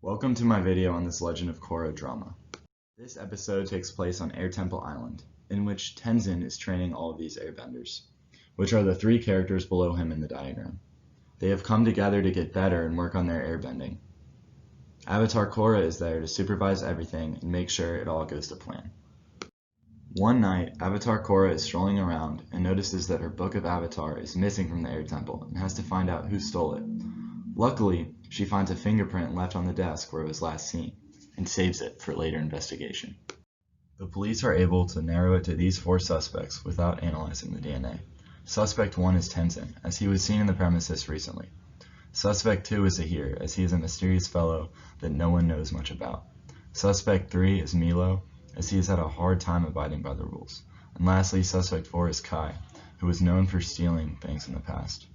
Welcome to my video on this Legend of Korra drama. This episode takes place on Air Temple Island, in which Tenzin is training all of these airbenders, which are the three characters below him in the diagram. They have come together to get better and work on their airbending. Avatar Korra is there to supervise everything and make sure it all goes to plan. One night, Avatar Korra is strolling around and notices that her Book of Avatar is missing from the Air Temple and has to find out who stole it. Luckily, she finds a fingerprint left on the desk where it was last seen, and saves it for later investigation. The police are able to narrow it to these four suspects without analyzing the DNA. Suspect 1 is Tenzin, as he was seen in the premises recently. Suspect 2 is Zahir, as he is a mysterious fellow that no one knows much about. Suspect 3 is Meelo, as he has had a hard time abiding by the rules. And lastly, Suspect 4 is Kai, who was known for stealing things in the past.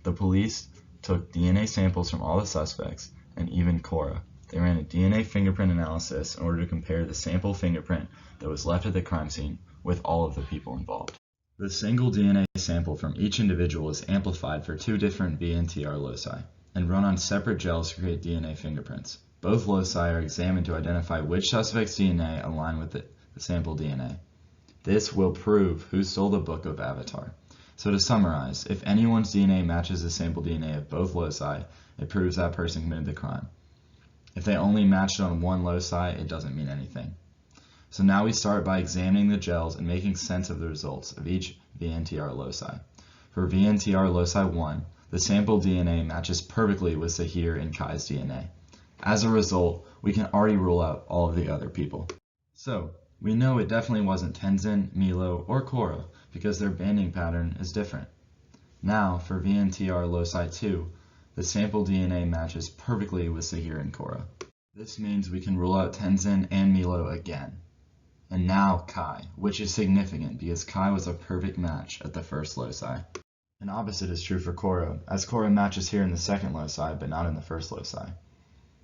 The police took DNA samples from all the suspects, and even Korra. They ran a DNA fingerprint analysis in order to compare the sample fingerprint that was left at the crime scene with all of the people involved. The single DNA sample from each individual is amplified for two different VNTR loci, and run on separate gels to create DNA fingerprints. Both loci are examined to identify which suspect's DNA align with the sample DNA. This will prove who stole the Book of Avatar. So to summarize, if anyone's DNA matches the sample DNA of both loci, it proves that person committed the crime. If they only matched it on one loci, it doesn't mean anything. So now we start by examining the gels and making sense of the results of each VNTR loci. For VNTR loci 1, the sample DNA matches perfectly with Zahir and Kai's DNA. As a result, we can already rule out all of the other people. So, we know it definitely wasn't Tenzin, Meelo, or Korra, because their banding pattern is different. Now, for VNTR loci 2, the sample DNA matches perfectly with Zahir and Korra. This means we can rule out Tenzin and Meelo again. And now Kai, which is significant because Kai was a perfect match at the first loci. An opposite is true for Korra, as Korra matches here in the second loci, but not in the first loci.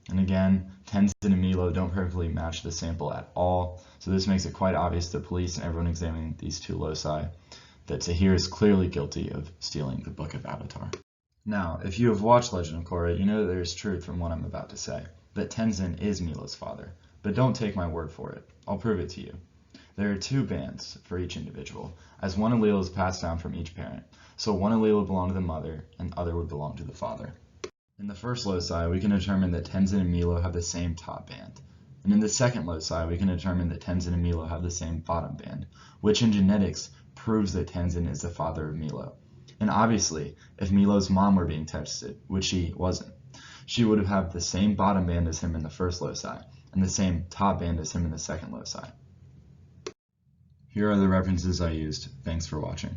And again, Tenzin and Meelo don't perfectly match the sample at all, so this makes it quite obvious to the police and everyone examining these two loci that Zahir is clearly guilty of stealing the Book of Avatar. Now, if you have watched Legend of Korra, you know that there is truth from what I'm about to say, that Tenzin is Meelo's father. But don't take my word for it. I'll prove it to you. There are two bands for each individual, as one allele is passed down from each parent, so one allele would belong to the mother and the other would belong to the father. In the first loci, we can determine that Tenzin and Meelo have the same top band. And in the second loci, we can determine that Tenzin and Meelo have the same bottom band, which in genetics proves that Tenzin is the father of Meelo. And obviously, if Meelo's mom were being tested, which she wasn't, she would have had the same bottom band as him in the first loci, and the same top band as him in the second loci. Here are the references I used. Thanks for watching.